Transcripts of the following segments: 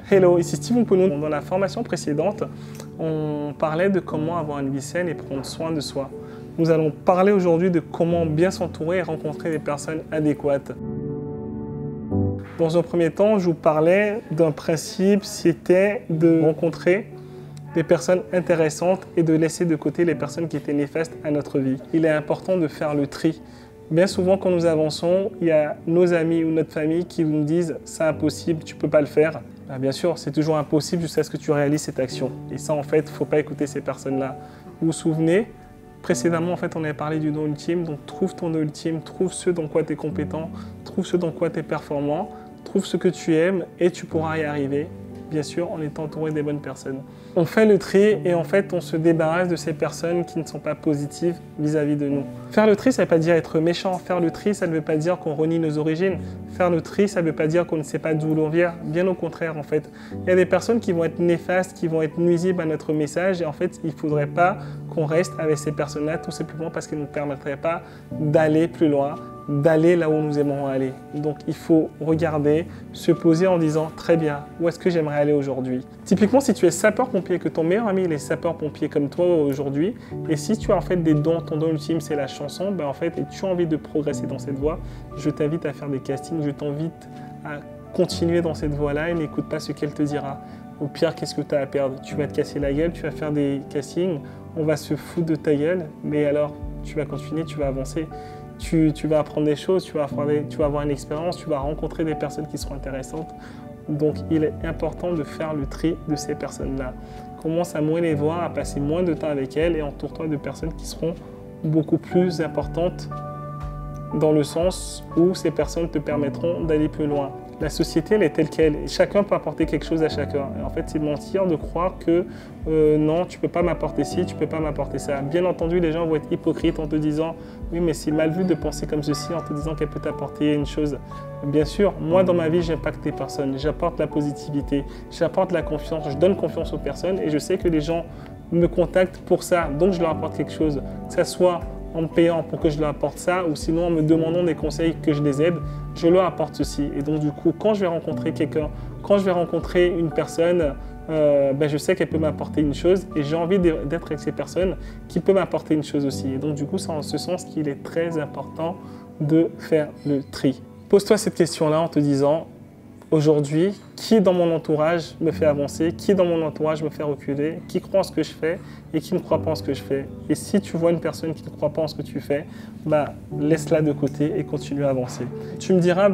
Hello, ici Steven Pounou. Dans la formation précédente, on parlait de comment avoir une vie saine et prendre soin de soi. Nous allons parler aujourd'hui de comment bien s'entourer et rencontrer des personnes adéquates. Dans un premier temps, je vous parlais d'un principe, c'était de rencontrer des personnes intéressantes et de laisser de côté les personnes qui étaient néfastes à notre vie. Il est important de faire le tri. Bien souvent, quand nous avançons, il y a nos amis ou notre famille qui nous disent « c'est impossible, tu ne peux pas le faire ». Bien sûr, c'est toujours impossible jusqu'à ce que tu réalises cette action. Et ça, en fait, il ne faut pas écouter ces personnes-là. Vous vous souvenez, précédemment, en fait, on avait parlé du don ultime. Donc, trouve ton don ultime, trouve ce dans quoi tu es compétent, trouve ce dans quoi tu es performant, trouve ce que tu aimes et tu pourras y arriver. Bien sûr, en étant entouré des bonnes personnes. On fait le tri et en fait, on se débarrasse de ces personnes qui ne sont pas positives vis-à-vis de nous. Faire le tri, ça ne veut pas dire être méchant. Faire le tri, ça ne veut pas dire qu'on renie nos origines. Faire le tri, ça ne veut pas dire qu'on ne sait pas d'où l'on vient. Bien au contraire, en fait. Il y a des personnes qui vont être néfastes, qui vont être nuisibles à notre message et en fait, il ne faudrait pas qu'on reste avec ces personnes-là tout simplement parce qu'elles ne nous permettraient pas d'aller plus loin, d'aller là où nous aimons aller. Donc il faut regarder, se poser en disant très bien, où est-ce que j'aimerais aller aujourd'hui? Typiquement, si tu es sapeur-pompier, que ton meilleur ami est sapeur-pompier comme toi aujourd'hui, et si tu as en fait des dons, ton don ultime c'est la chanson, en fait, et tu as envie de progresser dans cette voie, je t'invite à faire des castings, je t'invite à continuer dans cette voie-là et n'écoute pas ce qu'elle te dira. Au pire, qu'est-ce que tu as à perdre? Tu vas te casser la gueule, tu vas faire des castings, on va se foutre de ta gueule, mais alors tu vas continuer, tu vas avancer. Tu vas apprendre des choses, tu vas avoir une expérience, tu vas rencontrer des personnes qui seront intéressantes. Donc, il est important de faire le tri de ces personnes-là. Commence à moins les voir, à passer moins de temps avec elles et entoure-toi de personnes qui seront beaucoup plus importantes dans le sens où ces personnes te permettront d'aller plus loin. La société, elle est telle qu'elle. Chacun peut apporter quelque chose à chacun. Et en fait, c'est mentir de croire que non, tu ne peux pas m'apporter ci, tu ne peux pas m'apporter ça. Bien entendu, les gens vont être hypocrites en te disant « oui, mais c'est mal vu de penser comme ceci » en te disant qu'elle peut t'apporter une chose. Bien sûr, moi, dans ma vie, j'impacte les personnes. J'apporte la positivité, j'apporte la confiance, je donne confiance aux personnes et je sais que les gens me contactent pour ça. Donc, je leur apporte quelque chose. Que ça soit en me payant pour que je leur apporte ça ou sinon en me demandant des conseils que je les aide, je leur apporte ceci. Et donc du coup, quand je vais rencontrer quelqu'un, quand je vais rencontrer une personne, je sais qu'elle peut m'apporter une chose et j'ai envie d'être avec ces personnes qui peuvent m'apporter une chose aussi. Et donc du coup, c'est en ce sens qu'il est très important de faire le tri. Pose-toi cette question-là en te disant, aujourd'hui, qui dans mon entourage me fait avancer, qui dans mon entourage me fait reculer, qui croit en ce que je fais et qui ne croit pas en ce que je fais. Et si tu vois une personne qui ne croit pas en ce que tu fais, laisse-la de côté et continue à avancer. Tu me diras,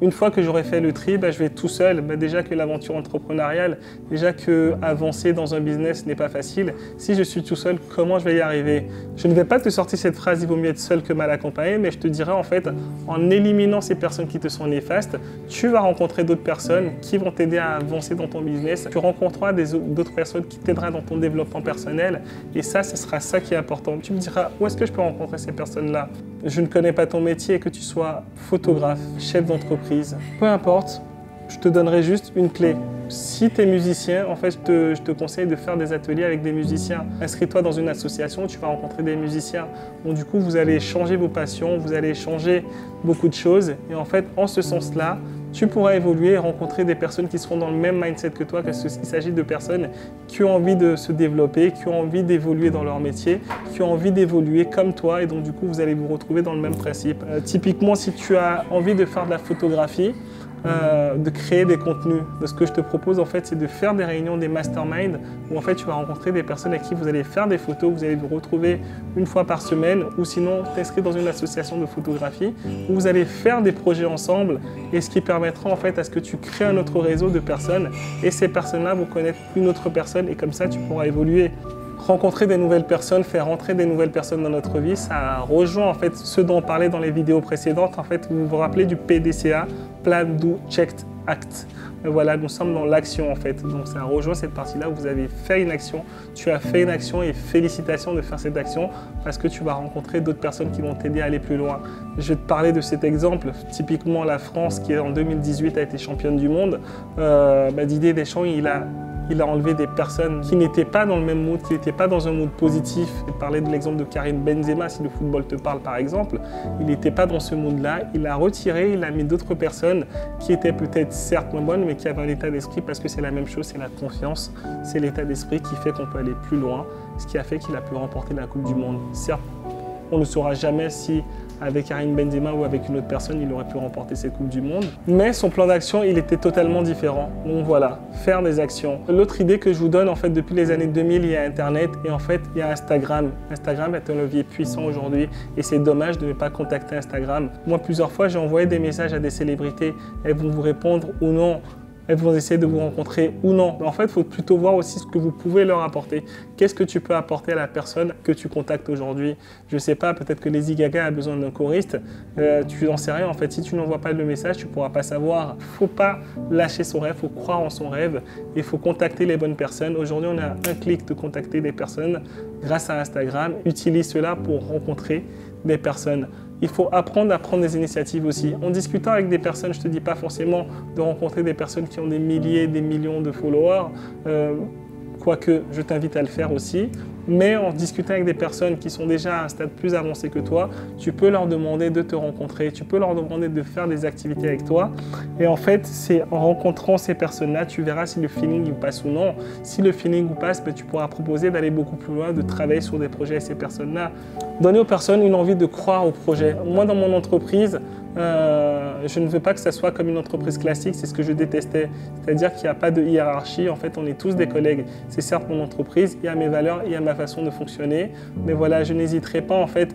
une fois que j'aurai fait le tri, je vais tout seul. Déjà que l'aventure entrepreneuriale, déjà que avancer dans un business n'est pas facile. Si je suis tout seul, comment je vais y arriver? Je ne vais pas te sortir cette phrase, il vaut mieux être seul que mal accompagné, mais je te dirai en fait, en éliminant ces personnes qui te sont néfastes, tu vas rencontrer d'autres personnes qui vont t'aider à avancer dans ton business. Tu rencontreras d'autres personnes qui t'aideront dans ton développement personnel et ça, ce sera ça qui est important. Tu me diras, où est-ce que je peux rencontrer ces personnes-là? Je ne connais pas ton métier, que tu sois photographe, chef d'entreprise, peu importe, je te donnerai juste une clé. Si tu es musicien, en fait, je te conseille de faire des ateliers avec des musiciens. Inscris-toi dans une association, tu vas rencontrer des musiciens. Donc du coup, vous allez échanger vos passions, vous allez échanger beaucoup de choses. Et en fait, en ce sens-là, tu pourras évoluer et rencontrer des personnes qui seront dans le même mindset que toi, parce qu'il s'agit de personnes qui ont envie de se développer, qui ont envie d'évoluer dans leur métier, qui ont envie d'évoluer comme toi. Et donc du coup, vous allez vous retrouver dans le même principe. Typiquement, si tu as envie de faire de la photographie, de créer des contenus. Ce que je te propose en fait, c'est de faire des réunions, des masterminds où en fait tu vas rencontrer des personnes avec qui vous allez faire des photos, vous allez vous retrouver une fois par semaine ou sinon t'inscrire dans une association de photographie où vous allez faire des projets ensemble et ce qui permettra en fait à ce que tu crées un autre réseau de personnes et ces personnes-là vont connaître une autre personne et comme ça tu pourras évoluer. Rencontrer des nouvelles personnes, faire rentrer des nouvelles personnes dans notre vie, ça rejoint en fait ce dont on parlait dans les vidéos précédentes. En fait, vous vous rappelez du PDCA, Plan, Do, Checked, Act. Et voilà, nous sommes dans l'action en fait. Donc ça rejoint cette partie-là où vous avez fait une action, tu as fait une action et félicitations de faire cette action parce que tu vas rencontrer d'autres personnes qui vont t'aider à aller plus loin. Je vais te parler de cet exemple. Typiquement la France qui en 2018 a été championne du monde. Didier Deschamps, il a il a enlevé des personnes qui n'étaient pas dans le même mood, qui n'étaient pas dans un mood positif. Je vais parler de l'exemple de Karim Benzema, si le football te parle par exemple. Il n'était pas dans ce mood-là. Il a retiré, il a mis d'autres personnes qui étaient peut-être certes moins bonnes, mais qui avaient un état d'esprit, parce que c'est la même chose, c'est la confiance, c'est l'état d'esprit qui fait qu'on peut aller plus loin, ce qui a fait qu'il a pu remporter la Coupe du Monde. Certes, on ne saura jamais si avec Karim Benzema ou avec une autre personne, il aurait pu remporter cette Coupe du Monde. Mais son plan d'action, il était totalement différent. Donc voilà, faire des actions. L'autre idée que je vous donne, en fait, depuis les années 2000, il y a Internet et en fait, il y a Instagram. Instagram est un levier puissant aujourd'hui et c'est dommage de ne pas contacter Instagram. Moi, plusieurs fois, j'ai envoyé des messages à des célébrités. Elles vont vous répondre ou non. Elles vont essayer de vous rencontrer ou non. En fait, il faut plutôt voir aussi ce que vous pouvez leur apporter. Qu'est-ce que tu peux apporter à la personne que tu contactes aujourd'hui? Je ne sais pas, peut-être que Lady Gaga a besoin d'un choriste. Tu n'en sais rien. En fait, si tu n'envoies pas le message, tu ne pourras pas savoir. Il ne faut pas lâcher son rêve, il faut croire en son rêve. Il faut contacter les bonnes personnes. Aujourd'hui, on a un clic de contacter des personnes grâce à Instagram. Utilise cela pour rencontrer des personnes. Il faut apprendre à prendre des initiatives aussi. En discutant avec des personnes, je ne te dis pas forcément de rencontrer des personnes qui ont des milliers, des millions de followers, quoique je t'invite à le faire aussi. Mais en discutant avec des personnes qui sont déjà à un stade plus avancé que toi, tu peux leur demander de te rencontrer, tu peux leur demander de faire des activités avec toi. Et en fait, c'est en rencontrant ces personnes-là, tu verras si le feeling vous passe ou non. Si le feeling vous passe, ben, tu pourras proposer d'aller beaucoup plus loin, de travailler sur des projets avec ces personnes-là. Donner aux personnes une envie de croire au projet. Moi, dans mon entreprise, je ne veux pas que ça soit comme une entreprise classique, c'est ce que je détestais. C'est-à-dire qu'il n'y a pas de hiérarchie, en fait, on est tous des collègues. C'est certes mon entreprise, il y a mes valeurs, il y a ma façon de fonctionner, mais voilà, je n'hésiterai pas, en fait,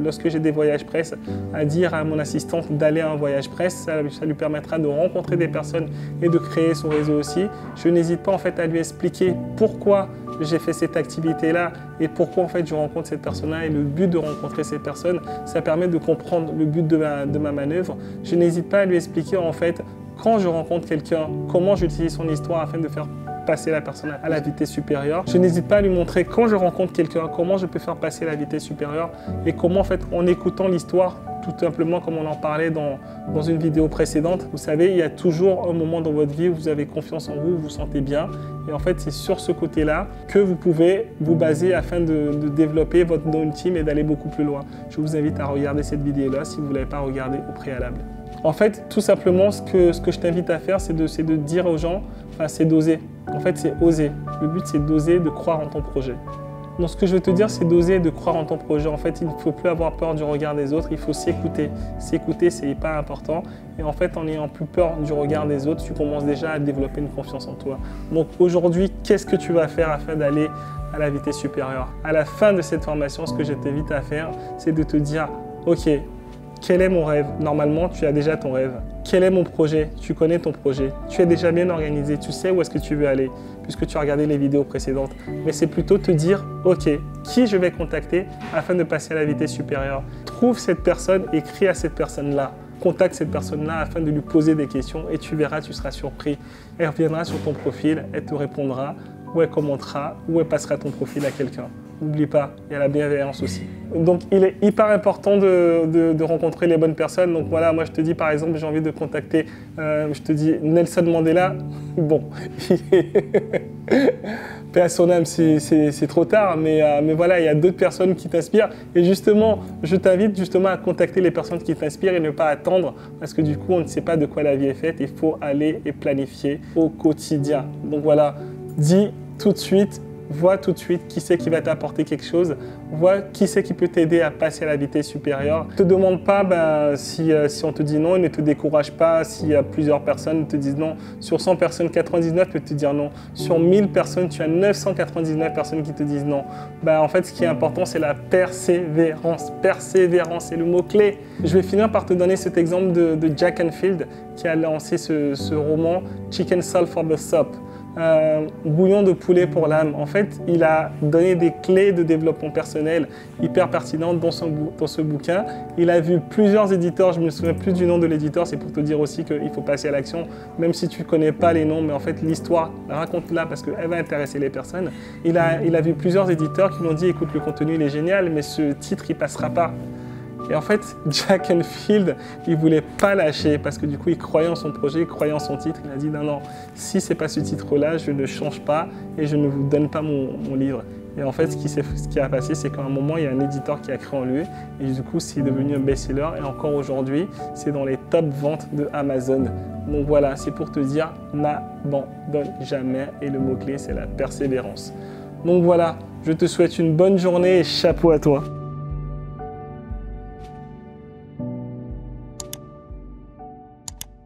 lorsque j'ai des voyages presse, à dire à mon assistante d'aller à un voyage presse. Ça lui permettra de rencontrer des personnes et de créer son réseau aussi. Je n'hésite pas, en fait, à lui expliquer pourquoi j'ai fait cette activité-là et pourquoi en fait je rencontre cette personne-là et le but de rencontrer ces personnes, ça permet de comprendre le but de ma manœuvre. Je n'hésite pas à lui expliquer en fait quand je rencontre quelqu'un, comment j'utilise son histoire afin de faire passer la personne à la vitesse supérieure. Je n'hésite pas à lui montrer quand je rencontre quelqu'un, comment je peux faire passer la vitesse supérieure et comment en fait en écoutant l'histoire, tout simplement comme on en parlait dans une vidéo précédente. Vous savez, il y a toujours un moment dans votre vie où vous avez confiance en vous, vous vous sentez bien. Et en fait, c'est sur ce côté-là que vous pouvez vous baser afin de développer votre don ultime et d'aller beaucoup plus loin. Je vous invite à regarder cette vidéo-là si vous ne l'avez pas regardée au préalable. En fait, tout simplement, ce que je t'invite à faire, c'est de dire aux gens, enfin, c'est d'oser. En fait, c'est oser. Le but, c'est d'oser, de croire en ton projet. Donc, ce que je veux te dire, c'est d'oser et de croire en ton projet. En fait, il ne faut plus avoir peur du regard des autres, il faut s'écouter. S'écouter, c'est hyper important. Et en fait, en n'ayant plus peur du regard des autres, tu commences déjà à développer une confiance en toi. Donc aujourd'hui, qu'est-ce que tu vas faire afin d'aller à la vitesse supérieure? À la fin de cette formation, ce que je t'invite à faire, c'est de te dire, OK, quel est mon rêve? Normalement, tu as déjà ton rêve. Quel est mon projet? Tu connais ton projet. Tu es déjà bien organisé. Tu sais où est-ce que tu veux aller puisque tu as regardé les vidéos précédentes. Mais c'est plutôt te dire, OK, qui je vais contacter afin de passer à la vitesse supérieure? Trouve cette personne, écris à cette personne-là. Contacte cette personne-là afin de lui poser des questions et tu verras, tu seras surpris. Elle reviendra sur ton profil, elle te répondra, ou elle commentera, ou elle passera ton profil à quelqu'un. N'oublie pas, il y a la bienveillance aussi. Donc, il est hyper important de rencontrer les bonnes personnes. Donc voilà, moi je te dis par exemple, j'ai envie de contacter, je te dis Nelson Mandela. Bon, paix à son âme, c'est trop tard, mais voilà, il y a d'autres personnes qui t'inspirent. Et justement, je t'invite justement à contacter les personnes qui t'inspirent et ne pas attendre, parce que du coup, on ne sait pas de quoi la vie est faite. Il faut aller et planifier au quotidien. Donc voilà, dis tout de suite. Vois tout de suite qui c'est qui va t'apporter quelque chose. Vois qui c'est qui peut t'aider à passer à la vitesse supérieure. Ne te demande pas si on te dit non, et ne te décourage pas si plusieurs personnes te disent non. Sur 100 personnes, 99 peuvent te dire non. Sur 1000 personnes, tu as 999 personnes qui te disent non. En fait, ce qui est important, c'est la persévérance. Persévérance, c'est le mot-clé. Je vais finir par te donner cet exemple de Jack Canfield qui a lancé ce roman Chicken Soup for the Soul. Bouillon de poulet pour l'âme. En fait, il a donné des clés de développement personnel hyper pertinentes dans ce bouquin. Il a vu plusieurs éditeurs, je ne me souviens plus du nom de l'éditeur, c'est pour te dire aussi qu'il faut passer à l'action, même si tu ne connais pas les noms, mais en fait l'histoire, raconte-la parce qu'elle va intéresser les personnes. Il a vu plusieurs éditeurs qui lui ont dit, écoute, le contenu il est génial, mais ce titre il passera pas. Et en fait, Jack Canfield, il voulait pas lâcher parce que du coup, il croyait en son projet, il croyait en son titre. Il a dit non, non, si c'est pas ce titre-là, je ne change pas et je ne vous donne pas mon livre. Et en fait, ce qui a passé, c'est qu'à un moment, il y a un éditeur qui a cru en lui. Et du coup, c'est devenu un best-seller. Et encore aujourd'hui, c'est dans les top ventes de Amazon. Donc voilà, c'est pour te dire, n'abandonne jamais. Et le mot-clé, c'est la persévérance. Donc voilà, je te souhaite une bonne journée et chapeau à toi.